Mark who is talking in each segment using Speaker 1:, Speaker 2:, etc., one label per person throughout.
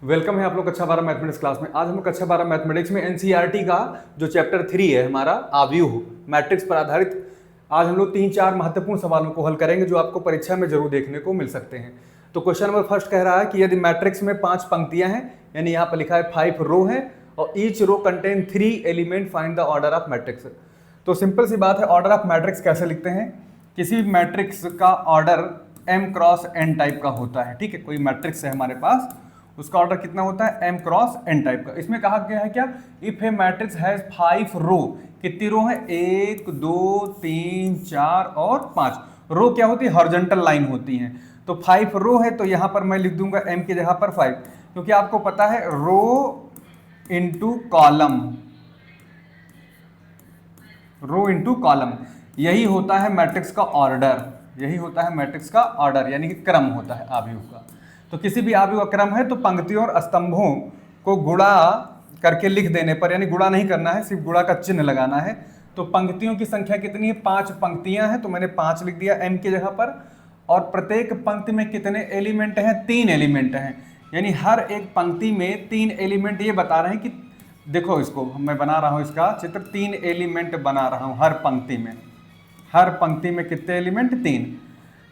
Speaker 1: Welcome है आप लोग कक्षा 12 मैथमेटिक्स क्लास में। आज हम कक्षा 12 मैथमेटिक्स में एनसीईआरटी का जो चैप्टर 3 है हमारा आव्यूह मैट्रिक्स पर आधारित, आज हम लोग 3-4 महत्वपूर्ण सवालों को हल करेंगे जो आपको परीक्षा में जरूर देखने को मिल सकते हैं। तो क्वेश्चन नंबर फर्स्ट कह रहा है कि यदि मैट्रिक्स में 5 पंक्तियां हैं, यानी यहाँ पर लिखा है 5 रो है और each row contain 3 element, find the order of matrix. तो सिंपल सी बात है, ऑर्डर ऑफ मैट्रिक्स कैसे लिखते हैं? किसी भी मैट्रिक्स का order m cross n type का होता है। ठीक है, कोई मैट्रिक्स है हमारे पास, उसका ऑर्डर कितना होता है? m क्रॉस n टाइप का। इसमें कहा गया है क्या? इफ ए मैट्रिक्स हैज 5 रो, कितनी रो है? 1 2 3 4 और 5 रो। क्या होती है? हॉरिजॉन्टल लाइन होती हैं। तो 5 रो है तो यहां पर मैं लिख दूंगा m की जगह पर 5, क्योंकि आपको पता है rho into column, rho into column यही होता है मैट्रिक्स का ऑर्डर, यही होता है मैट्रिक्स का ऑर्डर, यानी कि क्रम होता है आव्यूह का। तो किसी भी आव्यूह का क्रम है तो पंक्तियों और स्तंभों को गुणा करके लिख देने पर, यानी गुणा नहीं करना है, सिर्फ गुणा का चिन्ह लगाना है। तो पंक्तियों की संख्या कितनी है? 5 पंक्तियां हैं, तो मैंने 5 लिख दिया m की जगह पर। और प्रत्येक पंक्ति में कितने एलिमेंट हैं? 3 एलिमेंट हैं, यानी हर एक पंक्ति में 3 एलिमेंट। ये बता रहे हैं कि देखो, इसको मैं बना रहा हूं, इसका चित्र 3 एलिमेंट बना रहा हूं हर पंक्ति में। हर पंक्ति में कितने एलिमेंट? 3।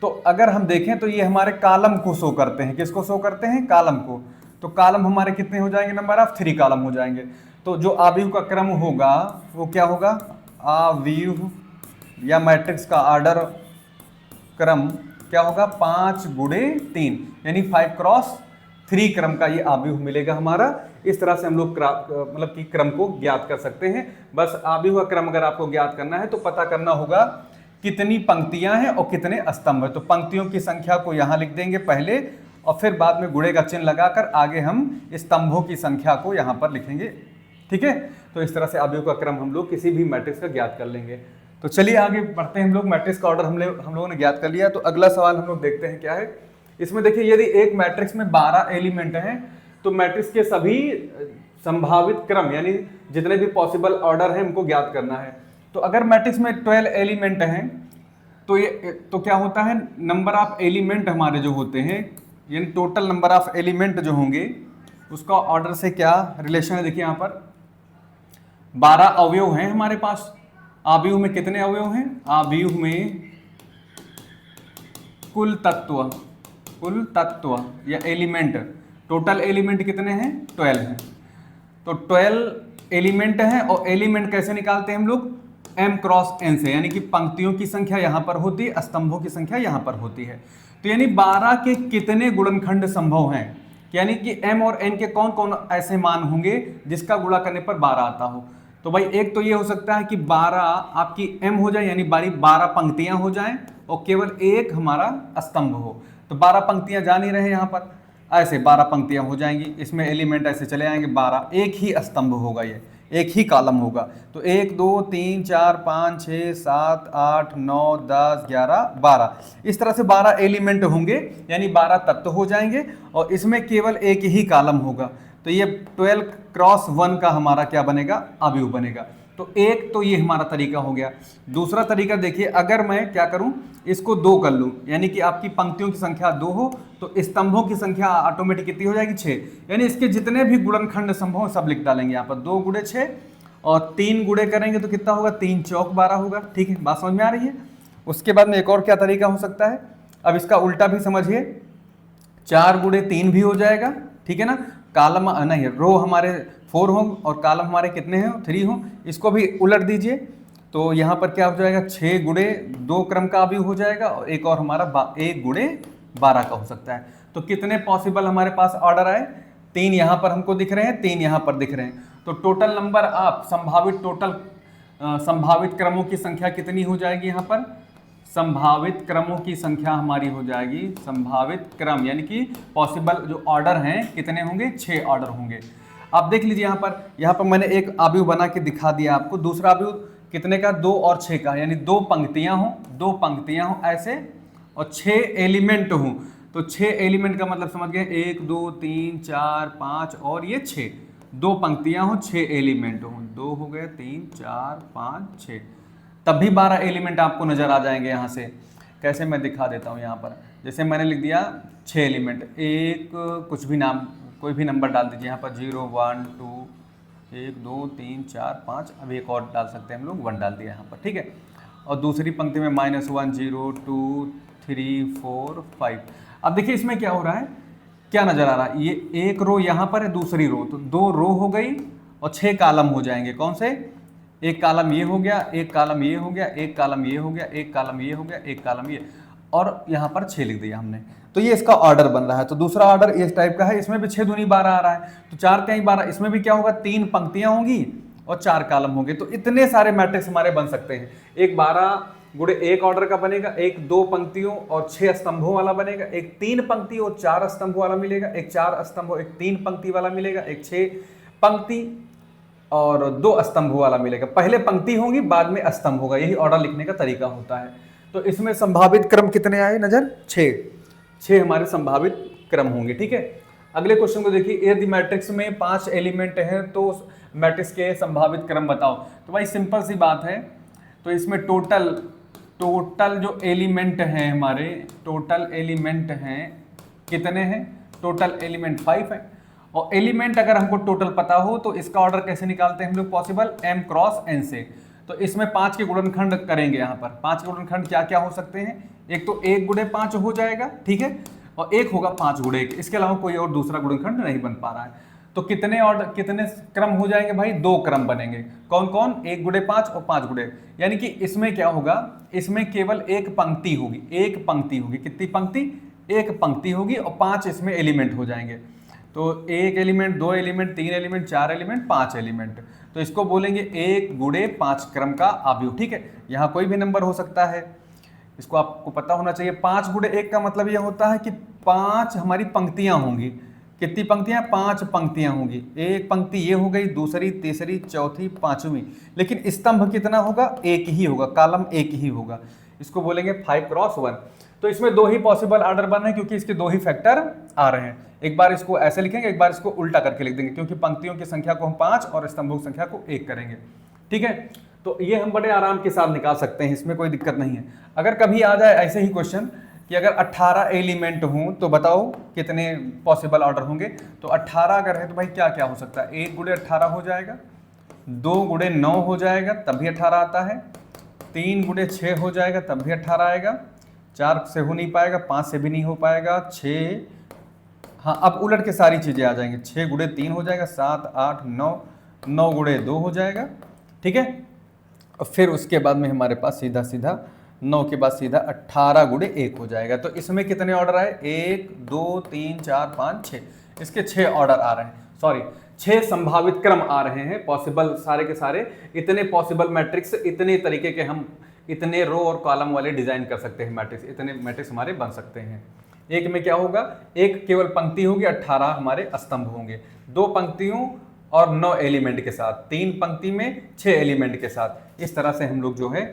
Speaker 1: तो अगर हम देखें तो ये हमारे कॉलम को शो करते हैं। किसको शो करते हैं? कॉलम को। तो कॉलम हमारे कितने हो जाएंगे? नंबर ऑफ 3 कॉलम हो जाएंगे। तो जो आव्यूह का क्रम होगा वो क्या होगा? आव्यूह या मैट्रिक्स का ऑर्डर क्रम क्या होगा? 5 गुणे 3, यानी 5 क्रॉस 3 क्रम का ये आव्यूह मिलेगा हमारा। इस तरह से हम लोग मतलब कि क्रम को ज्ञात कर सकते हैं। बस आव्यूह का क्रम अगर आपको ज्ञात करना है तो पता करना होगा कितनी पंक्तियां हैं और कितने स्तंभ है। तो पंक्तियों की संख्या को यहां लिख देंगे पहले, और फिर बाद में गुणे का चिन्ह लगाकर आगे हम स्तंभों की संख्या को यहां पर लिखेंगे। ठीक है, तो इस तरह से आव्यूह का क्रम हम लोग किसी भी मैट्रिक्स का ज्ञात कर लेंगे। तो चलिए आगे बढ़ते हैं हम लोग। मैट्रिक्स का ऑर्डर हम लोगों ने ज्ञात कर लिया। तो अगला सवाल हम लोग देखते हैं क्या है। इसमें देखिए, यदि एक मैट्रिक्स में 12 एलिमेंट हैं तो मैट्रिक्स के सभी संभावित क्रम, यानी जितने भी पॉसिबल ऑर्डर हैं, उनको ज्ञात करना है। तो अगर मैट्रिक्स में 12 एलिमेंट हैं तो ये तो क्या होता है? नंबर ऑफ एलिमेंट हमारे जो होते हैं, यानी टोटल नंबर ऑफ एलिमेंट जो होंगे उसका ऑर्डर से क्या रिलेशन है? देखिए यहाँ पर 12 अवयव हैं हमारे पास। आव्यूह में कितने अवयव हैं? आव्यूह में कुल तत्व या एलिमेंट, टोटल एलिमेंट कितने हैं? 12 हैं। तो 12 एलिमेंट हैं, और एलिमेंट कैसे निकालते हैं हम लोग? m क्रॉस n से, यानी कि पंक्तियों की संख्या यहां पर होती है, स्तंभों की संख्या यहां पर होती है। तो यानी 12 के कितने गुणनखंड संभव हैं, यानी कि m और n के कौन कौन ऐसे मान होंगे जिसका गुणा करने पर 12 आता हो। तो भाई एक तो ये हो सकता है कि 12 आपकी m हो जाए, यानी 12 पंक्तियां हो जाएं और केवल एक हमारा स्तंभ हो। तो 12 पंक्तियां जा नहीं रहे, यहाँ पर ऐसे 12 पंक्तियां हो जाएंगी, इसमें एलिमेंट ऐसे चले आएंगे 12, एक ही स्तंभ होगा, ये एक ही कॉलम होगा। तो 1 2 3 4 5 6 7 8 9 10 11 12, इस तरह से 12 एलिमेंट होंगे, यानी 12 तत्व हो जाएंगे, और इसमें केवल एक ही कॉलम होगा। तो ये 12 क्रॉस 1 का हमारा क्या बनेगा? आव्यूह बनेगा। तो एक तो ये हमारा तरीका हो गया। दूसरा तरीका देखिए, अगर मैं क्या करूं, इसको 2 कर लूं, यानी कि आपकी पंक्तियों की संख्या 2 हो तो स्तंभों की संख्या ऑटोमेटिक कितनी हो जाएगी? 6, यानी इसके जितने भी गुणनखंड संभव सब लिख डालेंगे यहाँ पर। 2 गुणे 6 और 3 गुणे करेंगे तो कितना होगा? 3 चौक 12 होगा। ठीक है, बात समझ में आ रही है? उसके बाद में एक और क्या तरीका हो सकता है? अब इसका उल्टा भी समझिए, 4 गुणे 3 भी हो जाएगा। ठीक है ना, कॉलम नहीं, रो हमारे 4 हों और कॉलम हमारे कितने हैं? 3 हों। इसको भी उलट दीजिए तो यहाँ पर क्या हो जाएगा? 6 गुणे 2 क्रम का भी हो जाएगा, और एक और हमारा 1 गुणे 12 का हो सकता है। तो कितने पॉसिबल हमारे पास ऑर्डर आए? 3 यहाँ पर हमको दिख रहे हैं, 3 यहाँ पर दिख रहे हैं। तो टोटल नंबर ऑफ संभावित क्रमों की संख्या कितनी हो जाएगी? यहाँ पर संभावित क्रमों की संख्या हमारी हो जाएगी, संभावित क्रम यानी कि पॉसिबल जो ऑर्डर हैं कितने होंगे? 6 ऑर्डर होंगे। आप देख लीजिए यहाँ पर मैंने एक आव्यूह बना के दिखा दिया आपको। दूसरा आव्यूह कितने का? 2 और 6 का, यानी 2 पंक्तियां हों ऐसे, और 6 एलिमेंट हों। तो 6 एलिमेंट का मतलब समझ गए, 1 2 3 4 5 और ये 6, 2 पंक्तियां हों, 6 एलिमेंट हों। 2 हो गए, 3 4 5 6, तब भी 12 एलिमेंट आपको नजर आ जाएंगे। यहाँ से कैसे मैं दिखा देता हूँ। यहाँ पर जैसे मैंने लिख दिया 6 एलिमेंट, एक कुछ भी नाम कोई भी नंबर डाल दीजिए यहाँ पर 0 1 2 1 2 3 4 5, अब एक और डाल सकते हैं हम लोग, 1 डाल दिया यहाँ पर, ठीक है। और दूसरी पंक्ति में -1 0 2 3 4 5। अब देखिए इसमें क्या हो रहा है, क्या नजर आ रहा है, ये एक रो यहाँ पर है, दूसरी रो, तो 2 रो हो गई और 6 कॉलम हो जाएंगे। कौन से? एक कॉलम ये हो गया, एक कॉलम ये हो गया, एक कॉलम ये हो गया, एक कॉलम ये हो गया, एक कॉलम ये, और यहाँ पर 6 लिख दिया हमने। तो ये इसका ऑर्डर बन रहा है। तो दूसरा ऑर्डर इस टाइप का है, इसमें भी 6 दूनी 12 आ रहा है, तो 4 तिहाई 12, इसमें भी क्या होगा, 3 पंक्तियां होंगी और 4 कॉलम होंगे। तो इतने सारे मैट्रिक्स हमारे बन सकते हैं। एक 12 गुणे 1 ऑर्डर का बनेगा, एक 2 पंक्तियों और 6 स्तंभों वाला बनेगा, एक 3 पंक्ति और 4 स्तंभ वाला मिलेगा, एक 4 स्तंभ और एक 3 पंक्ति वाला मिलेगा, एक 6 पंक्ति और 2 स्तंभ वाला मिलेगा। पहले पंक्ति होगी, बाद में स्तंभ होगा। यही ऑर्डर लिखने का तरीका होता है। तो इसमें संभावित क्रम कितने आए नजर? 6 हमारे संभावित क्रम होंगे, ठीक है। अगले क्वेश्चन को देखिए, यदि मैट्रिक्स में 5 एलिमेंट हैं तो मैट्रिक्स के संभावित क्रम बताओ। तो भाई सिंपल सी बात है, तो इसमें टोटल जो एलिमेंट हैं हमारे, टोटल एलिमेंट हैं कितने हैं? टोटल एलिमेंट 5 है। और एलिमेंट अगर हमको टोटल पता हो तो इसका ऑर्डर कैसे निकालते हैं हम लोग? पॉसिबल m क्रॉस n से। तो इसमें 5 के गुणनखंड करेंगे। यहाँ पर 5 के गुणनखंड क्या क्या हो सकते हैं? एक तो 1 गुणे 5 हो जाएगा, ठीक है, और एक होगा 5 गुणे 1। इसके अलावा कोई और दूसरा गुणनखंड नहीं बन पा रहा है। तो कितने क्रम हो जाएंगे भाई? 2 क्रम बनेंगे। कौन कौन? 1 गुणे 5 और 5 गुणे। यानी कि इसमें क्या होगा, इसमें केवल एक पंक्ति होगी, एक पंक्ति होगी। कितनी पंक्ति? एक पंक्ति होगी और 5 इसमें एलिमेंट हो जाएंगे। तो 1 element, 2 element, 3 element, 4 element, 5 element. तो इसको बोलेंगे 1 गुणे 5 क्रम का आव्यूह, ठीक है। यहाँ कोई भी नंबर हो सकता है, इसको आपको पता होना चाहिए। 5 गुणे 1 का मतलब यह होता है कि 5 हमारी पंक्तियां होंगी। कितनी पंक्तियां? 5 पंक्तियां होंगी। एक पंक्ति ये हो गई, दूसरी, तीसरी, चौथी, 5वीं। लेकिन स्तंभ कितना होगा? एक ही होगा, कॉलम एक ही होगा। इसको बोलेंगे 5 क्रॉस 1। तो इसमें 2 ही पॉसिबल ऑर्डर बन रहे हैं क्योंकि इसके 2 ही फैक्टर आ रहे हैं। एक बार इसको ऐसे लिखेंगे, एक बार इसको उल्टा करके लिख देंगे, क्योंकि पंक्तियों की संख्या को हम 5 और स्तंभों की संख्या को 1 करेंगे, ठीक है। तो ये हम बड़े आराम के साथ निकाल सकते हैं, इसमें कोई दिक्कत नहीं है। अगर कभी आ जाए ऐसे ही क्वेश्चन कि अगर 18 एलिमेंट हों तो बताओ कितने पॉसिबल ऑर्डर होंगे। तो 18 अगर है तो भाई क्या क्या हो सकता है? 1 गुणे 18 हो जाएगा, 2 गुणे 9 हो जाएगा, तब भी 18 आता है, 3 गुणे 6 हो जाएगा, तब भी 18 आएगा, 4 से हो नहीं पाएगा, 5 से भी नहीं हो पाएगा, 6, हाँ अब उलट के सारी चीज़ें आ जाएंगी, 6 गुणे 3 हो जाएगा, 7 8 9, 9 गुणे 2 हो जाएगा, ठीक है। और फिर उसके बाद में हमारे पास सीधा सीधा 9 के बाद सीधा 18 गुणे 1 हो जाएगा। तो इसमें कितने ऑर्डर आए? 1 2 3 4 5 6, इसके 6 ऑर्डर आ रहे हैं, सॉरी 6 संभावित क्रम आ रहे हैं। पॉसिबल सारे के सारे, इतने पॉसिबल मैट्रिक्स, इतने तरीके के हम इतने रो और कॉलम वाले डिजाइन कर सकते हैं मैट्रिक्स, इतने मैट्रिक्स हमारे बन सकते हैं। एक में क्या होगा? एक केवल पंक्ति होगी, 18 हमारे स्तंभ होंगे, 2 पंक्तियों और 9 एलिमेंट के साथ, 3 पंक्ति में 6 एलिमेंट के साथ। इस तरह से हम लोग जो है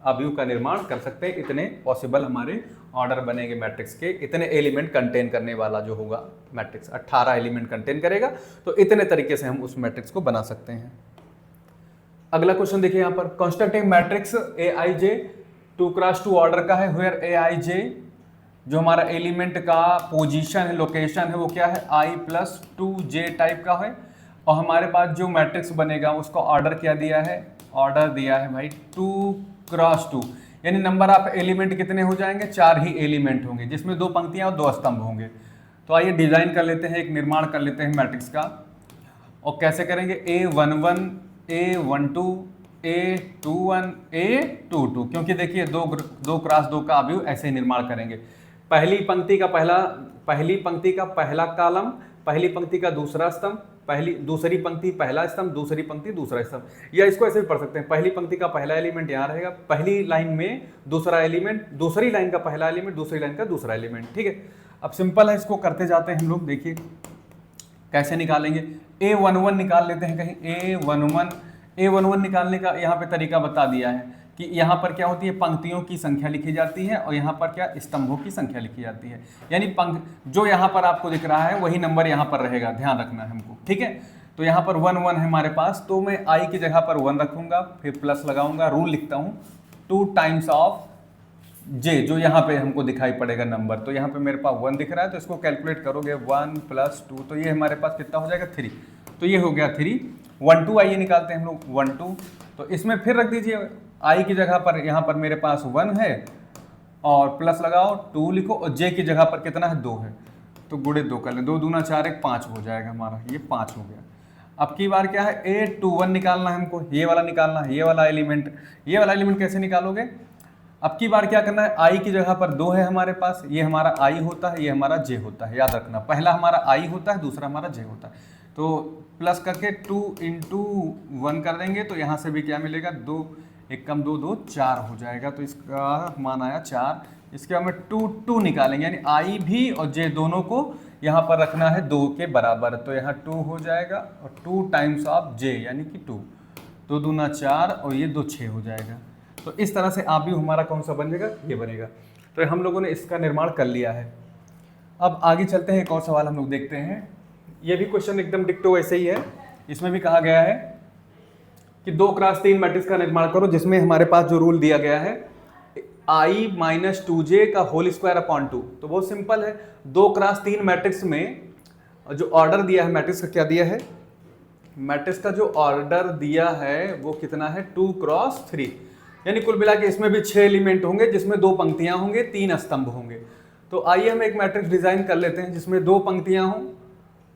Speaker 1: अवयव का निर्माण कर सकते हैं। इतने पॉसिबल हमारे ऑर्डर बनेंगे मैट्रिक्स के, इतने एलिमेंट कंटेन करने वाला जो होगा मैट्रिक्स 18 एलिमेंट कंटेन करेगा। तो इतने तरीके से हम उस मैट्रिक्स को बना सकते हैं। अगला क्वेश्चन देखिए यहाँ पर, constructive matrix Aij 2x2 order का है, वेयर Aij जो हमारा एलिमेंट का पोजीशन है, लोकेशन है, वो क्या है? i+2j टाइप का है। और हमारे पास जो मैट्रिक्स बनेगा उसका ऑर्डर क्या दिया है? ऑर्डर दिया है भाई 2x2, यानी नंबर ऑफ एलिमेंट कितने हो जाएंगे? 4 ही एलिमेंट होंगे, जिसमें 2 पंक्तियां और 2 स्तंभ होंगे। तो आइए डिजाइन कर लेते हैं, एक निर्माण कर लेते हैं मैट्रिक्स का। और कैसे करेंगे? A11 A12 A21 A22, क्योंकि देखिए 2 क्रॉस 2 का अवयव ऐसे ही निर्माण करेंगे। पहली पंक्ति का पहला कॉलम, पहली पंक्ति का दूसरा स्तंभ, दूसरी पंक्ति पहला स्तंभ, दूसरी पंक्ति दूसरा स्तंभ। या इसको ऐसे भी पढ़ सकते हैं, पहली पंक्ति का पहला एलिमेंट यहाँ रहेगा, पहली लाइन में दूसरा एलिमेंट, दूसरी लाइन का पहला एलिमेंट, दूसरी लाइन का दूसरा एलिमेंट, ठीक है। अब सिंपल है, इसको करते जाते हैं हम लोग। देखिए कैसे निकालेंगे। A11 निकाल लेते हैं कहीं, A11 निकालने का यहाँ पे तरीका बता दिया है कि यहाँ पर क्या होती है? पंक्तियों की संख्या लिखी जाती है और यहाँ पर क्या? स्तंभों की संख्या लिखी जाती है। यानी जो यहाँ पर आपको दिख रहा है वही नंबर यहाँ पर रहेगा, ध्यान रखना है हमको, ठीक है। तो यहाँ पर 1 1 है हमारे पास, तो मैं i की जगह पर 1 रखूंगा, फिर प्लस लगाऊंगा, रूल लिखता हूँ 2 टाइम्स ऑफ जे जो यहाँ पे हमको दिखाई पड़ेगा नंबर, तो यहाँ पे मेरे पास 1 दिख रहा है, तो इसको कैलकुलेट करोगे 1 + 2, तो ये हमारे पास कितना हो जाएगा 3, तो ये हो गया 3। 1 2 आइए निकालते हैं हम लोग 1 2, तो इसमें फिर रख दीजिए आई की जगह पर, यहाँ पर मेरे पास 1 है और प्लस लगाओ 2 लिखो और जे की जगह पर कितना है 2 है, तो गुणे 2 कर लें, 2 दूना 4 1 5 हो जाएगा हमारा, ये 5 हो गया। अब की बार क्या है A21 निकालना है हमको, ये वाला निकालना है, ये वाला एलिमेंट कैसे निकालोगे? अब की बार क्या करना है, आई की जगह पर 2 है हमारे पास, ये हमारा आई होता है, ये हमारा जे होता है, याद रखना पहला हमारा आई होता है, दूसरा हमारा जे होता है। तो प्लस करके 2 × 1 कर देंगे, तो यहाँ से भी क्या मिलेगा 2 1 कम 2 2 4 हो जाएगा, तो इसका मान आया 4। इसके बाद में 2 निकालेंगे, यानी आई भी और जे दोनों को यहाँ पर रखना है 2 के बराबर, तो यहाँ 2 हो जाएगा और 2 टाइम्स ऑफ जे यानी कि 2, 2 दूना 4 और ये 2 6 हो जाएगा। तो इस तरह से आप भी हमारा कौन सा बनेगा, ये बनेगा। तो हम लोगों ने इसका निर्माण कर लिया है। अब आगे चलते हैं, एक और सवाल हम लोग देखते हैं। ये भी क्वेश्चन एकदम डिक्टो वैसे ही है। इसमें भी कहा गया है कि 2x3 मैट्रिक्स का निर्माण करो, जिसमें हमारे पास जो रूल दिया गया है i - 2j का होल स्क्वायर अपॉन 2। तो बहुत सिंपल है, 2x3 मैट्रिक्स में जो ऑर्डर दिया है मैट्रिक्स का, क्या दिया है, मैट्रिक्स का जो ऑर्डर दिया है वो कितना है 2x3, यानी कुल मिला के इसमें भी 6 एलिमेंट होंगे, जिसमें 2 पंक्तियां होंगे, 3 स्तंभ होंगे। तो आइए हम एक मैट्रिक्स डिजाइन कर लेते हैं जिसमें 2 पंक्तियां हों,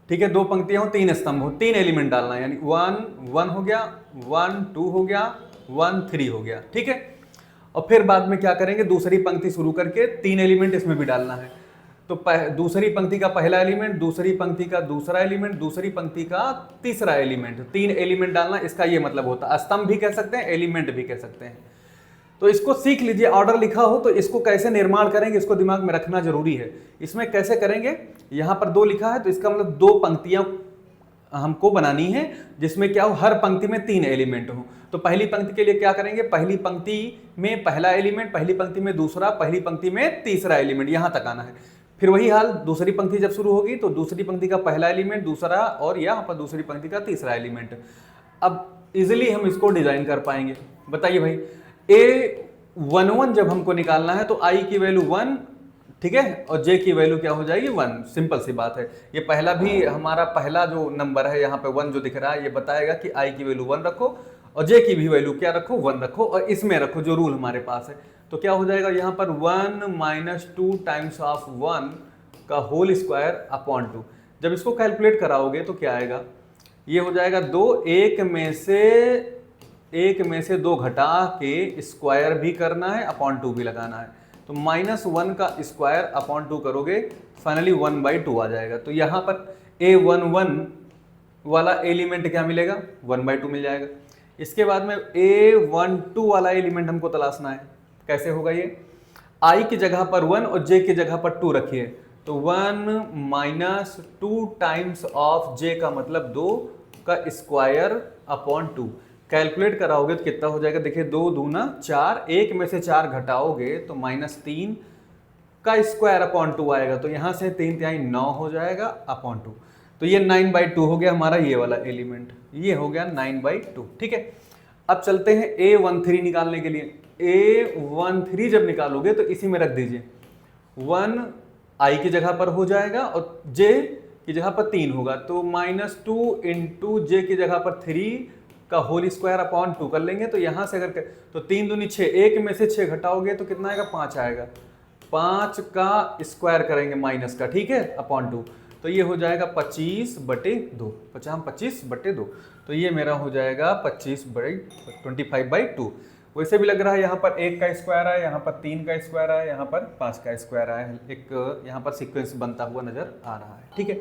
Speaker 1: ठीक है, 2 पंक्तियां हो, 3 स्तंभ हो, 3 एलिमेंट डालना है, यानी 1 1 हो गया, 1 2 हो गया, 1 3 हो गया, ठीक है। और फिर बाद में क्या करेंगे, दूसरी पंक्ति शुरू करके 3 एलिमेंट इसमें भी डालना है। तो दूसरी पंक्ति का पहला एलिमेंट, दूसरी पंक्ति का दूसरा एलिमेंट, दूसरी पंक्ति का तीसरा एलिमेंट, 3 एलिमेंट डालना, इसका ये मतलब होता है। स्तंभ भी कह सकते हैं, एलिमेंट भी कह सकते हैं। तो इसको सीख लीजिए, ऑर्डर लिखा हो तो इसको कैसे निर्माण करेंगे इसको दिमाग में रखना जरूरी है। इसमें कैसे करेंगे, यहाँ पर 2 लिखा है तो इसका मतलब 2 पंक्तियां हमको बनानी है, जिसमें क्या हो, हर पंक्ति में 3 एलिमेंट हो। तो पहली पंक्ति के लिए क्या करेंगे, पहली पंक्ति में पहला एलिमेंट, पहली पंक्ति में दूसरा, पहली पंक्ति में तीसरा एलिमेंट, यहां तक आना है। फिर वही हाल दूसरी पंक्ति जब शुरू होगी तो दूसरी पंक्ति का पहला एलिमेंट, दूसरा, और यहाँ पर दूसरी पंक्ति का तीसरा एलिमेंट। अब इजिली हम इसको डिजाइन कर पाएंगे। बताइए भाई, A11 जब हमको निकालना है तो i की वैल्यू 1, ठीक है, और j की वैल्यू क्या हो जाएगी 1, सिंपल सी बात है। ये पहला भी हमारा पहला जो नंबर है यहाँ पे 1 जो दिख रहा है, ये बताएगा कि i की वैल्यू 1 रखो और j की भी वैल्यू क्या रखो 1 रखो, और इसमें रखो जो रूल हमारे पास है। तो क्या हो जाएगा यहाँ पर 1 - 2 टाइम्स ऑफ 1 का होल स्क्वायर अपॉन 2। जब इसको कैलकुलेट कराओगे तो क्या आएगा, ये हो जाएगा 2, एक में से 2 घटा के स्क्वायर भी करना है, अपॉन 2 भी लगाना है। तो -1 का स्क्वायर अपॉन 2 करोगे, फाइनली 1/2 आ जाएगा। तो यहाँ पर A11 वाला एलिमेंट क्या मिलेगा, 1/2 मिल जाएगा। इसके बाद में A12 वाला एलिमेंट हमको तलाशना है। कैसे होगा ये, i की जगह पर 1 और j की जगह पर 2 रखिए, तो 1 - 2 टाइम्स ऑफ j का मतलब 2 का स्क्वायर अपॉन 2। कैलकुलेट कराओगे तो कितना हो जाएगा, देखिए 2 दूना 4, एक में से 4 घटाओगे तो -3 का स्क्वायर अपॉन 2 आएगा। तो यहाँ से 3 तिहाई 9 हो जाएगा अपॉन 2। तो ये 9/2 हो गया हमारा ये वाला एलिमेंट, ये हो गया 9/2, ठीक है। अब चलते हैं A13 निकालने के लिए। A13 जब निकालोगे तो इसी में रख दीजिए, 1 i की जगह पर हो जाएगा और j की जगह पर 3 होगा, तो -2 × j की जगह पर 3 का होल स्क्वायर अपॉन 2 कर लेंगे। तो यहाँ से अगर तो 3 दूनी 6, एक में से 6 घटाओगे तो कितना आएगा, 5 आएगा। 5 का स्क्वायर करेंगे माइनस का, ठीक है, अपॉन 2, तो ये हो जाएगा 25/2, 25/2। तो ये मेरा हो जाएगा 25/2। वैसे भी लग रहा है यहाँ पर 1 का स्क्वायर आया, यहाँ पर 3 का स्क्वायर आया, यहाँ पर 5 का स्क्वायर आया, एक यहाँ पर सीक्वेंस बनता हुआ नजर आ रहा है, ठीक है।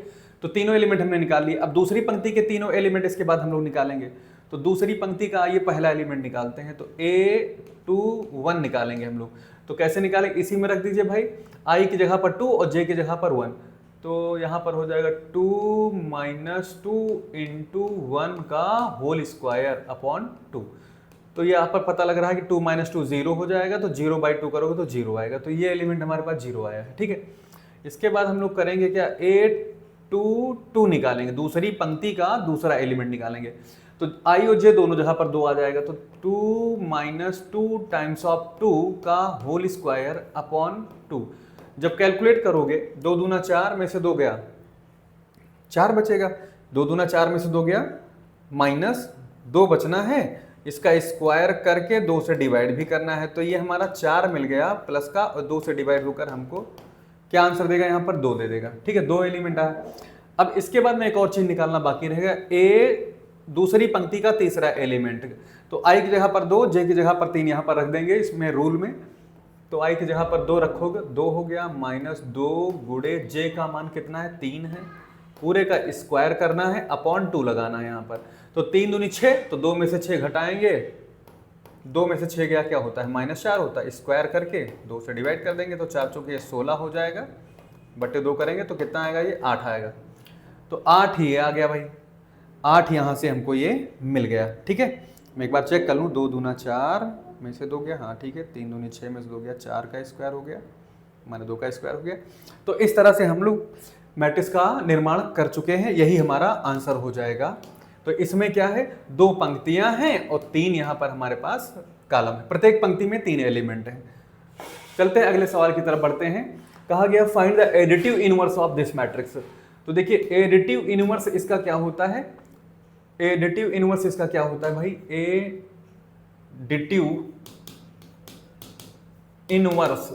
Speaker 1: तो तीनों एलिमेंट हमने निकाल लिए। अब दूसरी पंक्ति के तीनों एलिमेंट इसके बाद हम लोग निकालेंगे। तो दूसरी पंक्ति का ये पहला एलिमेंट निकालते हैं, तो A21 निकालेंगे हम लोग। तो कैसे निकालेंगे, इसी में रख दीजिए भाई, i की जगह पर 2 और j की जगह पर 1। तो यहाँ पर हो जाएगा 2 - 2 × 1 का होल स्क्वायर अपॉन 2। तो ये यहाँ पर पता लग रहा है कि 2 - 2 0 हो जाएगा, तो 0/2 करोगे तो 0 आएगा। तो ये एलिमेंट हमारे पास 0 आया है, ठीक है। इसके बाद हम लोग करेंगे क्या, A22 निकालेंगे, दूसरी पंक्ति का दूसरा एलिमेंट निकालेंगे। तो आई और जे दोनों जगह पर 2 आ जाएगा, तो 2 माइनस 2 टाइम्स ऑफ 2 का होल स्क्वायर अपॉन 2। जब कैलकुलेट करोगे 2 दूना 4 में से 2 गया 4 बचेगा, 2 दूना 4 में से 2 गया माइनस 2 बचना है, इसका स्क्वायर करके 2 से डिवाइड भी करना है, तो ये हमारा 4 मिल गया प्लस का, और 2 से डिवाइड होकर हमको क्या आंसर देगा, यहाँ पर 2 दे देगा। ठीक है, 2 एलिमेंट आया। अब इसके बाद में एक और चीज निकालना बाकी रहेगा, ए दूसरी पंक्ति का तीसरा एलिमेंट, तो आई की जगह पर 2, जे की जगह पर 3 यहाँ पर रख देंगे इसमें रूल में, तो आई की जगह पर 2 रखोगे, 2 हो गया माइनस 2 गुणे जे का मान कितना है 3 है, पूरे का स्क्वायर करना है अपॉन 2 लगाना है यहाँ पर, तो 3 दूनी 6, तो 2 में से 6 घटाएंगे, 2 में से 6 गया क्या होता है -4 होता है, स्क्वायर करके 2 से डिवाइड कर देंगे, तो 4 चौके 16 हो जाएगा, बटे 2 करेंगे तो कितना आएगा, ये 8 आएगा, तो 8 ही आ गया भाई, 8 यहाँ से हमको ये मिल गया। ठीक है, मैं एक बार चेक कर लूँ, 2 दूना 4 में से 2 गया, हाँ ठीक है, 3 दूनी 6 में से 2 गया, 4 का स्क्वायर हो गया, माने 2 का स्क्वायर हो गया। तो इस तरह से हम लोग मैट्रिक्स का निर्माण कर चुके हैं, यही हमारा आंसर हो जाएगा। तो इसमें क्या है, 2 पंक्तियां हैं और 3 यहाँ पर हमारे पास कॉलम है, प्रत्येक पंक्ति में 3 एलिमेंट हैं। चलते हैं अगले सवाल की तरफ बढ़ते हैं। कहा गया find the additive inverse of this matrix. तो देखिए एडिटिव इनवर्स इसका क्या होता है, एडिटिव इनवर्स इसका क्या होता है भाई, additive inverse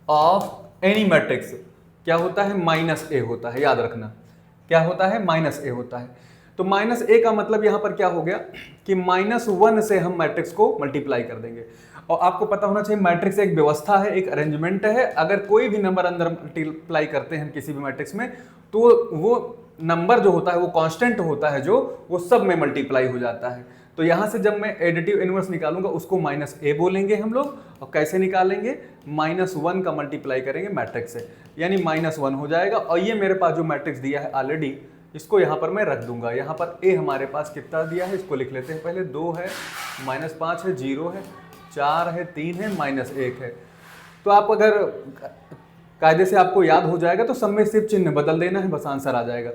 Speaker 1: of any matrix क्या होता है, -a होता है, याद रखना क्या होता है, -a होता है। तो -a का मतलब यहां पर क्या हो गया कि -1 से हम मैट्रिक्स को मल्टीप्लाई कर देंगे। और आपको पता होना चाहिए मैट्रिक्स एक व्यवस्था है, एक अरेंजमेंट है, अगर कोई भी नंबर अंदर मल्टीप्लाई करते हैं किसी भी मैट्रिक्स में, तो वो नंबर जो होता है वो कांस्टेंट होता है, जो वो सब में मल्टीप्लाई हो जाता है। तो यहां से जब मैं एडिटिव इनवर्स निकालूंगा उसको -a बोलेंगे हम लोग, और कैसे निकालेंगे, -1 का मल्टीप्लाई करेंगे मैट्रिक्स से, यानी -1 हो जाएगा। और ये मेरे पास जो मैट्रिक्स दिया है ऑलरेडी, इसको यहाँ पर मैं रख दूंगा। यहाँ पर a हमारे पास कितना दिया है, इसको लिख लेते हैं पहले, 2 है, -5 है, 0 है, 4 है, 3 है, -1 है। तो आप अगर कायदे से आपको याद हो जाएगा तो सब में सिर्फ चिन्ह बदल देना है, बस आंसर आ जाएगा।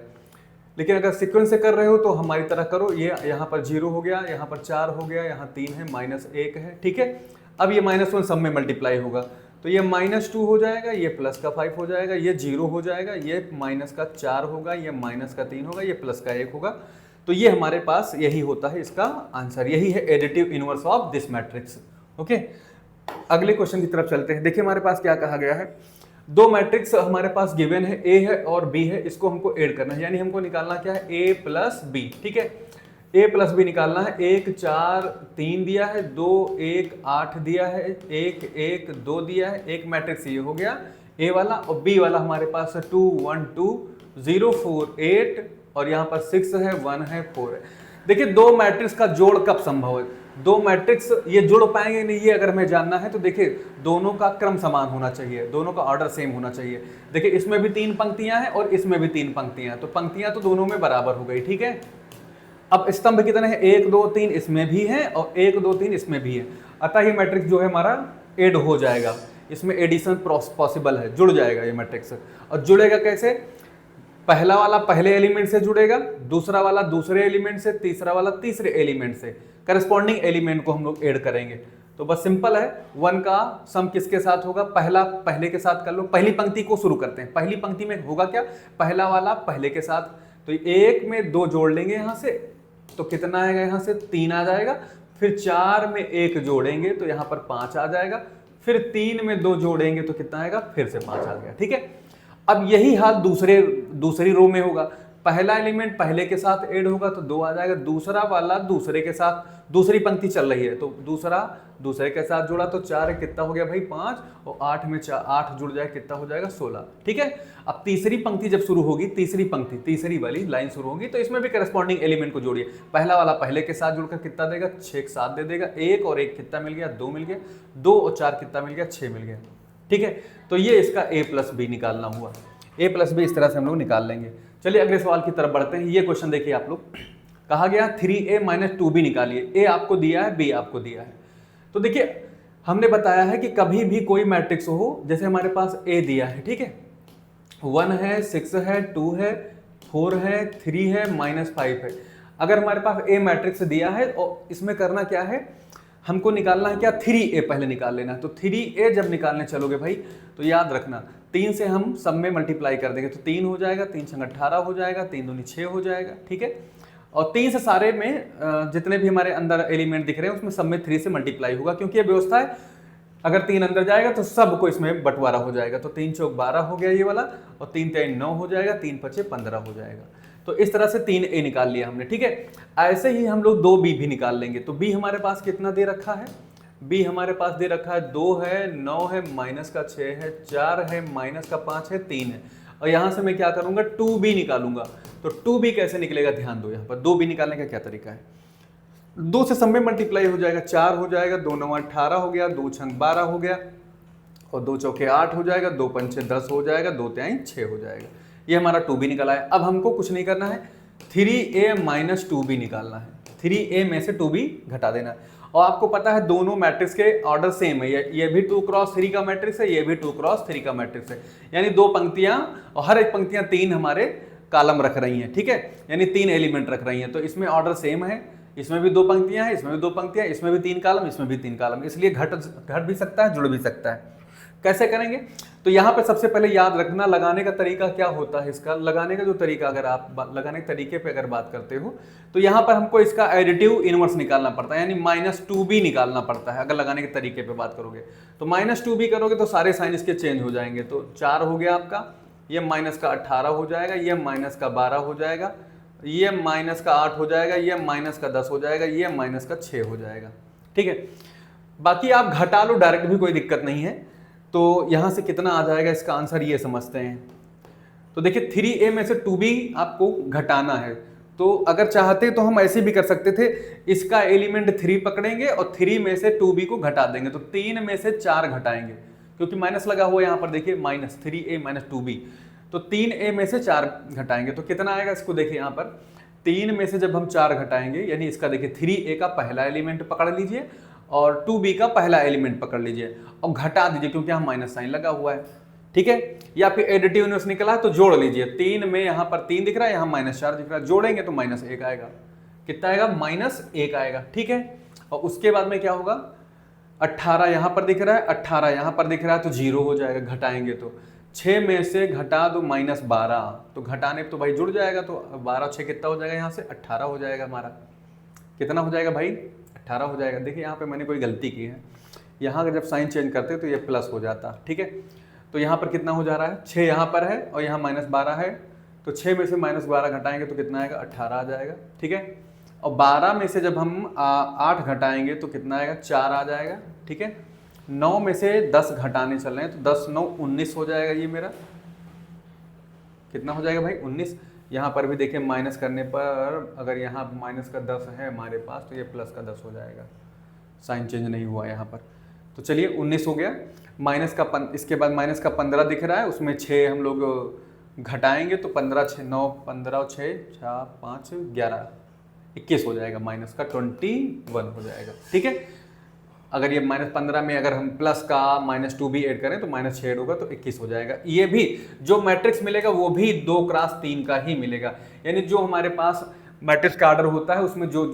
Speaker 1: लेकिन अगर सीक्वेंस से कर रहे हो तो हमारी तरह करो, ये यहाँ पर 0 हो गया, यहाँ पर 4 हो गया, यहाँ 3 है, -1 है। ठीक है, अब ये -1 सब में मल्टीप्लाई होगा, तो ये -2 हो जाएगा, ये +5 हो जाएगा, ये 0 हो जाएगा, ये -4 होगा, ये -3 होगा, ये +1 होगा। तो ये हमारे पास यही होता है इसका आंसर, यही है additive inverse of this matrix. Okay, अगले क्वेश्चन की तरफ चलते हैं। देखिए हमारे पास क्या कहा गया है, 2 मैट्रिक्स हमारे पास गिवन है, ए है और बी है, इसको हमको ऐड करना है, यानी हमको निकालना क्या है, a + b। ठीक है, a + b निकालना है। 1 4 3 दिया है, 2 1 8 दिया है, 1 1 2 दिया है, एक मैट्रिक्स ये हो गया a वाला, और b वाला हमारे पास है 2 1 2 0 4 8, और यहाँ पर 6 है, 1 है, 4 है। देखिए 2 मैट्रिक्स का जोड़ कब संभव है, 2 मैट्रिक्स ये जुड़ पाएंगे नहीं, ये अगर हमें जानना है तो देखिए दोनों का क्रम समान होना चाहिए, दोनों का ऑर्डर सेम होना चाहिए। देखिए इसमें भी 3 पंक्तियां हैं और इसमें भी 3 पंक्तियां हैं, तो पंक्तियां तो दोनों में बराबर हो गई। ठीक है, अब स्तंभ कितने हैं, 1 2 3 इसमें भी है और 1 2 3 इसमें भी है, अतः ये मैट्रिक्स जो है हमारा ऐड हो जाएगा, इसमें एडिशन पॉसिबल है, जुड़ जाएगा ये मैट्रिक्स। और जुड़ेगा कैसे, पहला वाला पहले एलिमेंट से जुड़ेगा, दूसरा वाला दूसरे एलिमेंट से, तीसरा वाला तीसरे एलिमेंट से, करस्पॉन्डिंग एलिमेंट को हम लोग ऐड करेंगे। तो बस सिंपल है, 1 का सम किसके साथ होगा, पहला पहले के साथ कर लो। पहली पंक्ति को शुरू करते हैं, पहली पंक्ति में होगा क्या, पहला वाला पहले के साथ, तो 1 में 2 जोड़ लेंगे यहाँ से, तो कितना आएगा, यहाँ से 3 आ जाएगा, फिर 4 में 1 जोड़ेंगे तो यहाँ पर 5 आ जाएगा, फिर 3 में 2 जोड़ेंगे तो कितना आएगा, फिर से 5 आ गया। ठीक है, अब यही हाल दूसरी रो में होगा, पहला एलिमेंट पहले के साथ ऐड होगा तो 2 आ जाएगा, दूसरा वाला दूसरे के साथ, दूसरी पंक्ति चल रही है तो दूसरा दूसरे के साथ जुड़ा तो 4 कितना हो गया भाई 5, और 8 में 8 जुड़ जाए कितना हो जाएगा 16। ठीक है, अब तीसरी पंक्ति जब शुरू होगी, तीसरी पंक्ति तीसरी वाली लाइन शुरू होगी तो इसमें भी करस्पॉन्डिंग एलिमेंट को जोड़िए, पहला वाला पहले के साथ जुड़कर कितना देगा, 6 7 दे देगा, 1 और 1 कितना मिल गया, 2 मिल गया, 2 और 4 कितना मिल गया, 6 मिल गया। ठीक है, तो ये इसका a + b निकालना हुआ, a + b इस तरह से हम लोग निकाल लेंगे। चलिए अगले सवाल की तरफ बढ़ते हैं। ये क्वेश्चन देखिए आप लोग, कहा गया 3a - 2b निकालिए, a आपको दिया है, b आपको दिया है। तो देखिए हमने बताया है कि कभी भी कोई मैट्रिक्स हो, जैसे हमारे पास a दिया है, ठीक है, 1 है, 6 है, 2 है, 4 है, 3 है, -5 है। अगर हमारे पास ए मैट्रिक्स दिया है और इसमें करना क्या है, हमको निकालना है क्या, 3a पहले निकाल लेना है। तो 3a जब निकालने चलोगे भाई तो याद रखना 3 से हम सब में मल्टीप्लाई कर देंगे तो 3 हो जाएगा, 3 संग 18 हो जाएगा, 3 दूनी 6 हो जाएगा, ठीक है। और 3 से सारे में जितने भी हमारे अंदर एलिमेंट दिख रहे हैं उसमें सब में 3 से मल्टीप्लाई होगा, क्योंकि ये व्यवस्था है अगर 3 अंदर जाएगा तो सबको इसमें बंटवारा हो जाएगा। तो 3 चौक 12 हो गया ये वाला, और 3 3 9 हो जाएगा, 3 5 15 हो जाएगा। तो इस तरह से 3a निकाल लिया हमने, ठीक है। ऐसे ही हम लोग 2b भी निकाल लेंगे। तो b हमारे पास कितना दे रखा है, b हमारे पास दे रखा है 2 है, 9 है, -6 है, 4 है, -5 है, 3 है। और यहाँ से मैं क्या करूँगा, 2b निकालूंगा। तो 2b कैसे निकलेगा, ध्यान दो यहाँ पर 2b निकालने का क्या तरीका है। 2 से सब में मल्टीप्लाई हो जाएगा, 4 हो जाएगा, 2 9 18 हो गया, 2 छंग 12 हो गया, और 2 चौके 8 हो जाएगा, 2 पंचे 10 हो जाएगा, 2 तिहाई 6 हो जाएगा। ये हमारा 2b निकला है। अब हमको कुछ नहीं करना है, 3a - 2b निकालना है। 3a में से 2b घटा देना है। और आपको पता है दोनों मैट्रिक्स के ऑर्डर सेम है, ये भी 2x3 का मैट्रिक्स है, ये भी 2x3 का मैट्रिक्स है। यानी 2 पंक्तियां और हर एक पंक्तियां 3 हमारे कॉलम रख रही हैं, ठीक है, यानी 3 एलिमेंट रख रही हैं। तो इसमें ऑर्डर सेम है, इसमें भी 2 पंक्तियां हैं, इसमें भी 2 पंक्तियां, इसमें भी 3 कॉलम, इसमें भी 3 कॉलम, इसलिए घट भी सकता है, जुड़ भी सकता है। कैसे करेंगे, तो यहाँ पे सबसे पहले याद रखना लगाने का तरीका क्या होता है। इसका लगाने का जो तरीका, अगर आप लगाने के तरीके पे अगर बात करते हो तो यहाँ पर हमको इसका एडिटिव इनवर्स निकालना पड़ता है, यानी -2b निकालना पड़ता है। अगर लगाने के तरीके पे बात करोगे तो -2b करोगे तो सारे साइन इसके चेंज हो जाएंगे। तो 4 हो गया आपका, ये -18 हो जाएगा, ये -12 हो जाएगा, ये -8 हो जाएगा, ये -10 हो जाएगा, ये -6 हो जाएगा, ठीक है। बाकी आप घटा लो डायरेक्ट भी, कोई दिक्कत नहीं है। तो यहाँ से कितना आ जाएगा, इसका आंसर ये समझते हैं। तो देखिए 3a में से 2b आपको घटाना है। तो अगर चाहते तो हम ऐसे भी कर सकते थे, इसका एलिमेंट 3 पकड़ेंगे और 3 में से 2b को घटा देंगे। तो 3 में से 4 घटाएंगे, क्योंकि माइनस लगा हुआ है यहाँ पर, देखिए -3a - 2b। तो 3a में से 4 घटाएंगे तो कितना आएगा, इसको देखिए यहाँ पर 3 में से जब हम 4 घटाएंगे, यानी इसका देखिए 3a का पहला एलिमेंट पकड़ लीजिए और 2b का पहला एलिमेंट पकड़ लीजिए और घटा दीजिए, क्योंकि यहाँ माइनस साइन लगा हुआ है, ठीक है। या फिर एडिटिव इनवर्स निकला है तो जोड़ लीजिए। 3 में यहाँ पर 3 दिख रहा है, यहाँ -4 दिख रहा है, जोड़ेंगे तो -1 आएगा। कितना आएगा, -1 आएगा, ठीक है। और उसके बाद में क्या होगा, 18 यहाँ पर दिख रहा है, 18 यहाँ पर दिख रहा है, तो 0 हो जाएगा घटाएंगे तो। 6 में से घटा दो -12, तो घटाने तो भाई जुड़ जाएगा। तो 12 6 कितना हो जाएगा, यहाँ से 18 हो जाएगा हमारा। कितना हो जाएगा भाई, 18 हो जाएगा। देखिए यहाँ पे मैंने कोई गलती की है, यहाँ जब साइन चेंज करते तो ये प्लस हो जाता, ठीक है। तो यहाँ पर कितना हो जा रहा है, 6 यहाँ पर है और यहाँ -12 है, तो 6 में से -12 घटाएंगे तो कितना आएगा, 18 आ जाएगा, ठीक है। और 12 में से जब हम 8 घटाएंगे तो कितना आएगा, 4 आ जाएगा, ठीक है। 9 में से 10 घटाने चल रहे हैं तो 10 9 19 हो जाएगा ये मेरा। कितना हो जाएगा भाई, 19। यहाँ पर भी देखिए माइनस करने पर अगर यहाँ माइनस का 10 है हमारे पास तो ये प्लस का 10 हो जाएगा, साइन चेंज नहीं हुआ यहाँ पर। तो चलिए 19 हो गया। माइनस का इसके बाद माइनस का 15 दिख रहा है, उसमें 6 हम लोग घटाएंगे तो 15 6 9 15 6 4 5 11 21 हो जाएगा, माइनस का 21 हो जाएगा, ठीक है। अगर ये -15 में अगर हम प्लस का -2b ऐड करें तो -6 ऐड होगा तो 21 हो जाएगा। ये भी जो मैट्रिक्स मिलेगा वो भी 2x3 का ही मिलेगा, यानी जो हमारे पास मैट्रिक्स का ऑर्डर होता है उसमें जो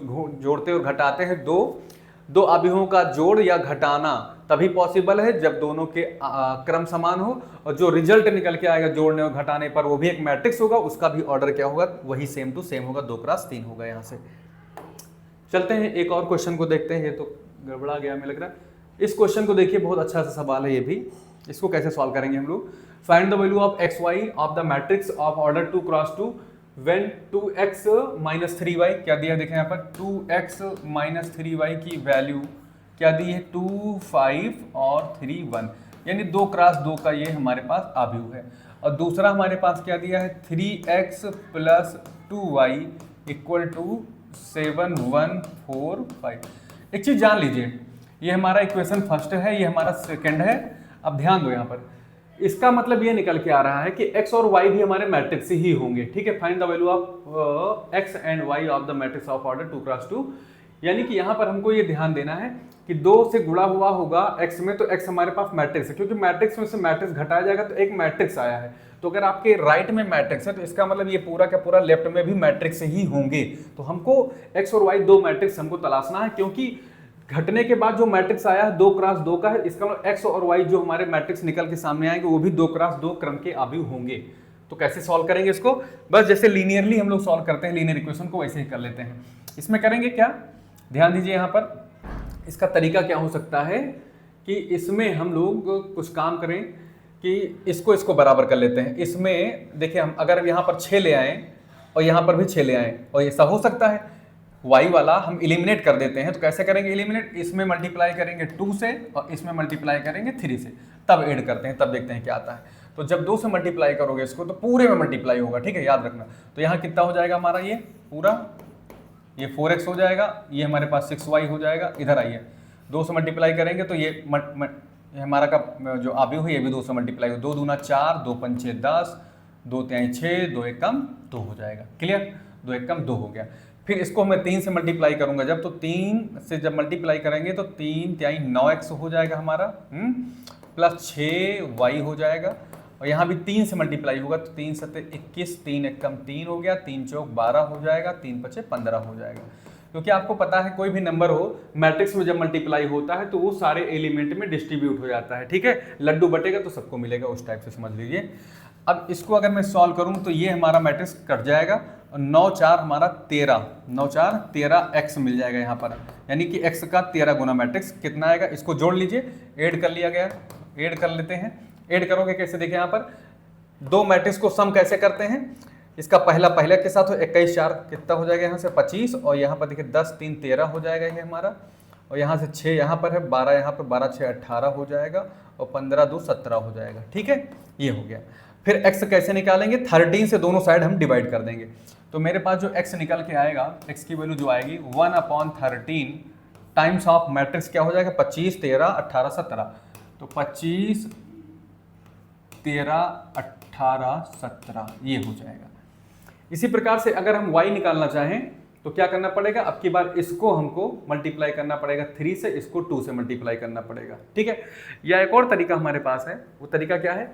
Speaker 1: जोड़ते और घटाते हैं दो अवयवों का जोड़ या घटाना तभी पॉसिबल है जब दोनों के क्रम समान हो, और जो रिजल्ट निकल के आएगा जोड़ने और घटाने पर वो भी एक मैट्रिक्स होगा, उसका भी ऑर्डर क्या होगा, वही सेम टू सेम होगा, 2x3 होगा। यहाँ से चलते हैं एक और क्वेश्चन को देखते हैं। ये तो गड़बड़ा गया हमें लग रहा है। इस क्वेश्चन को देखिए, बहुत अच्छा सा सवाल है ये भी। इसको कैसे सॉल्व करेंगे हम लोग, find the value of xy of the matrix of order 2x2 when 2x - 3y क्या दिया, देखें यहाँ पर 2x - 3y की वैल्यू क्या दी है, 2 5 और 3 1, यानी 2x2 का ये हमारे पास आव्यूह है। और दूसरा हमारे पास क्या दिया है, 3x + 2y = 7 1 4 5। एक चीज जान लीजिए, ये हमारा इक्वेशन फर्स्ट है, ये हमारा सेकंड है। अब ध्यान दो यहाँ पर, इसका मतलब ये निकल के आ रहा है कि x और y भी हमारे मैट्रिक्स ही होंगे, ठीक है। Find the value of x and y of the matrix of order 2x2, यानी कि यहाँ पर हमको ये ध्यान देना है कि 2 से गुणा हुआ होगा x में, तो x हमारे पास मैट्रिक्स है, क्योंकि मैट्रिक्स में से मैट्रिक्स घटाया जाएगा तो एक मैट्रिक्स आया है, तो अगर आपके राइट में मैट्रिक्स है तो इसका मतलब ये पूरा का पूरा लेफ्ट में भी मैट्रिक्स ही होंगे। तो हमको एक्स और वाई दो मैट्रिक्स हमको तलाशना है, क्योंकि घटने के बाद जो मैट्रिक्स आया है 2x2 का है, इसका मतलब एक्स और वाई जो हमारे मैट्रिक्स निकल के सामने आएंगे वो भी 2x2 क्रम के आव्यूह होंगे। तो कैसे सॉल्व करेंगे इसको, बस जैसे लीनियरली हम लोग सॉल्व करते हैं लीनियर इक्वेशन को वैसे ही कर लेते हैं। इसमें करेंगे क्या, ध्यान दीजिए यहाँ पर इसका तरीका क्या हो सकता है कि इसमें हम लोग कुछ काम करें कि इसको बराबर कर लेते हैं। इसमें देखिए हम अगर यहाँ पर 6 ले आए और यहाँ पर भी 6 ले आए और ऐसा हो सकता है y वाला हम इलिमिनेट कर देते हैं। तो कैसे करेंगे इलिमिनेट, इसमें मल्टीप्लाई करेंगे 2 से और इसमें मल्टीप्लाई करेंगे 3 से, तब ऐड करते हैं, तब देखते हैं क्या आता है। तो जब 2 से मल्टीप्लाई करोगे इसको तो पूरे में मल्टीप्लाई होगा, ठीक है, याद रखना। तो यहाँ कितना हो जाएगा हमारा, ये पूरा ये 4x हो जाएगा, ये हमारे पास 6y हो जाएगा। इधर आइए 2 से मल्टीप्लाई करेंगे तो ये हमारा का जो आव्यूह है ये भी 2 से मल्टीप्लाई हो, 2 दूना 4, 2 पंचे 10, 2 तिहाई 6, 2 एकम 2 हो जाएगा। क्लियर, 2 एकम 2 हो गया। फिर इसको मैं 3 से मल्टीप्लाई करूंगा जब, तो 3 से जब मल्टीप्लाई करेंगे तो 3 तिहाई 9x हो जाएगा हमारा, प्लस 6y हो जाएगा। और यहाँ भी 3 से मल्टीप्लाई होगा तो 3 सत्ते 21, 3 एकम 3 हो गया, 3 चौक 12 हो जाएगा, 3 पचे 15 हो जाएगा। क्योंकि आपको पता है कोई भी नंबर हो मैट्रिक्स में जब मल्टीप्लाई होता है तो वो सारे एलिमेंट में डिस्ट्रीब्यूट हो जाता है, ठीक है, लड्डू बटेगा तो सबको मिलेगा, उस टाइप से समझ लीजिए। अब इसको अगर मैं सॉल्व करूं तो ये हमारा मैट्रिक्स कट जाएगा और 9 4 हमारा 13, 9 4 13 x मिल जाएगा यहाँ पर, यानी कि x का 13 गुना मैट्रिक्स कितना आएगा, इसको जोड़ लीजिए, ऐड कर लिया गया, ऐड कर लेते हैं। ऐड करोगे कैसे, देखिए यहाँ पर दो मैट्रिक्स को सम कैसे करते हैं, इसका पहले के साथ हो 21 4 कितना हो जाएगा यहाँ से 25, और यहाँ पर देखिए 10 3 13 हो जाएगा ये हमारा, और यहाँ से 6 यहाँ पर है, 12 यहाँ पर, 12 6 18 हो जाएगा, और 15 2 17 हो जाएगा, ठीक है, ये हो गया। फिर x कैसे निकालेंगे, 13 से दोनों साइड हम डिवाइड कर देंगे। तो मेरे पास जो x निकल के आएगा, x की वैल्यू जो आएगी 1/13 टाइम्स ऑफ मैट्रिक्स क्या हो जाएगा 25 13 18 17, तो 25 13 18 17 ये हो जाएगा। इसी प्रकार से अगर हम y निकालना चाहें तो क्या करना पड़ेगा, अब की बार इसको हमको मल्टीप्लाई करना पड़ेगा 3 से, इसको 2 से मल्टीप्लाई करना पड़ेगा, ठीक है। या एक और तरीका हमारे पास है, वो तरीका क्या है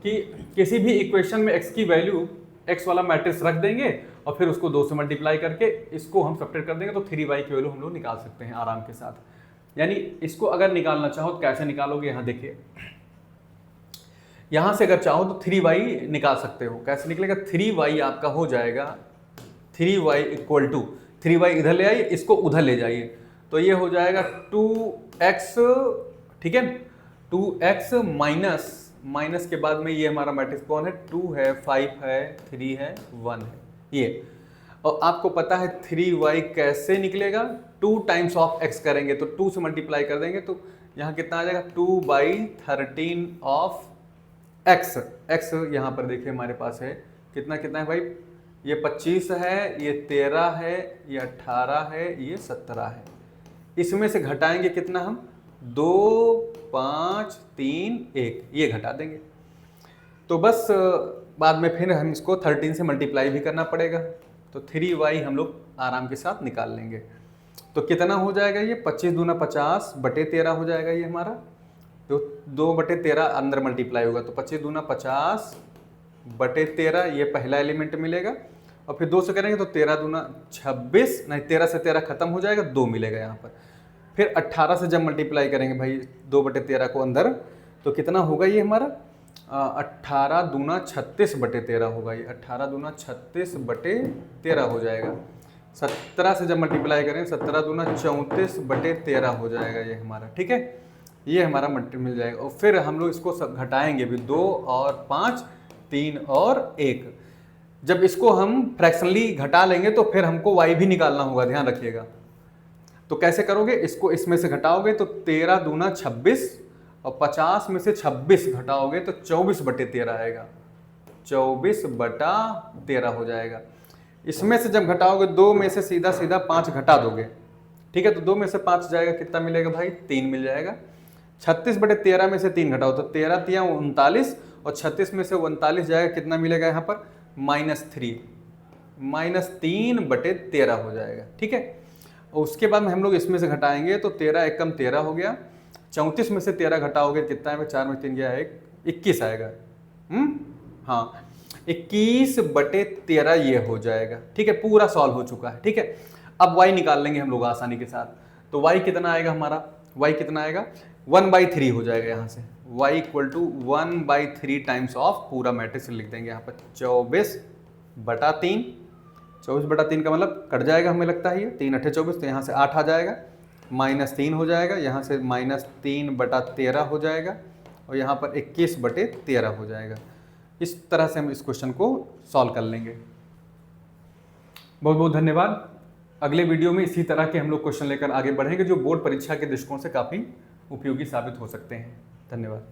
Speaker 1: कि किसी भी इक्वेशन में x की वैल्यू x वाला मैट्रिक्स रख देंगे और फिर उसको 2 से मल्टीप्लाई करके इसको हम सब्ट्रैक्ट कर देंगे, तो 3y की वैल्यू हम लोग निकाल सकते हैं आराम के साथ। यानी इसको अगर निकालना चाहो तो कैसे निकालोगे, यहाँ देखिए, यहाँ से अगर चाहो तो 3y निकाल सकते हो। कैसे निकलेगा, 3y आपका हो जाएगा 3y इक्वल टू 3y इधर ले आइए, इसको उधर ले जाइए, तो ये हो जाएगा 2x, ठीक है, 2x माइनस के बाद में ये हमारा मैट्रिक्स कौन है, 2 है 5 है 3 है 1 है ये। और आपको पता है 3y कैसे निकलेगा, 2 टाइम्स ऑफ x करेंगे तो 2 से मल्टीप्लाई कर देंगे तो यहाँ कितना आ जाएगा 2/13 ऑफ x। यहाँ पर देखिए हमारे पास है कितना है भाई, ये 25 है, ये 13 है, ये 18 है, ये 17 है। इसमें से घटाएंगे कितना हम, 2 5 3 1 ये घटा देंगे। तो बस बाद में फिर हम इसको 13 से मल्टीप्लाई भी करना पड़ेगा, तो 3y हम लोग आराम के साथ निकाल लेंगे। तो कितना हो जाएगा ये 25 दूना 50 बटे 13 हो जाएगा ये हमारा, तो 2/13 अंदर मल्टीप्लाई होगा, तो 25 दूना 50 बटे 13 ये पहला एलिमेंट मिलेगा, और फिर 2 से करेंगे तो 13 दूना 26, नहीं 13 से 13 खत्म हो जाएगा, 2 मिलेगा यहाँ पर। फिर 18 से जब मल्टीप्लाई करेंगे भाई 2/13 को अंदर, तो कितना होगा ये हमारा 18 दूना 36 बटे 13 होगा, ये 18 दूना 36 बटे 13 हो जाएगा। 17 से जब मल्टीप्लाई करेंगे 17 दूना 34 बटे 13 हो जाएगा ये हमारा, ठीक है, ये हमारा मल्टीपल मिल जाएगा। और फिर हम लोग इसको घटाएंगे भी, 2 और 5 3 और 1। जब इसको हम फ्रैक्शनली घटा लेंगे तो फिर हमको y भी निकालना होगा, ध्यान रखिएगा। तो कैसे करोगे, इसको इसमें से घटाओगे तो 13 दूना 26, और 50 में से 26 घटाओगे तो 24 बटे 13 आएगा, 24 बटा 13 हो जाएगा। इसमें से जब घटाओगे 2 में से सीधा 5 घटा दोगे, ठीक है, तो 2 में से 5 जाएगा, कितना मिलेगा भाई 3 मिल जाएगा। 36 बटे 13 में से 3 घटाओ तो 13 तिया 39, और 36 में से 39 जाएगा, कितना मिलेगा यहाँ पर -3, -3 बटे 13 हो जाएगा, ठीक है। और उसके बाद में हम लोग इसमें से घटाएंगे तो 13 एकम 13 हो गया, 34 में से 13 घटाओगे कितना है, 4 में 3 गया 1 21 आएगा, हाँ 21/13 ये हो जाएगा। ठीक है, पूरा सॉल्व हो चुका है। ठीक है, अब y निकाल लेंगे हम लोग आसानी के साथ। तो y कितना आएगा हमारा, y कितना आएगा 1/3 हो जाएगा यहाँ से, y equal to 1/3 times of पूरा मैट्रिक्स लिख देंगे यहाँ पर 24/3। 24/3 का मतलब कट जाएगा हमें लगता है ये 3 8 24, तो यहाँ से 8 आ जाएगा, -3 हो जाएगा, यहाँ से -3/13 हो जाएगा, और यहाँ पर 21/13 हो जाएगा। इस तरह से हम इस क्वेश्चन को सॉल्व कर लेंगे। बहुत बहुत धन्यवाद। अगले वीडियो में इसी तरह के हम लोग क्वेश्चन लेकर आगे बढ़ेंगे जो बोर्ड परीक्षा के दृष्टिकोण से काफ़ी उपयोगी साबित हो सकते हैं। धन्यवाद।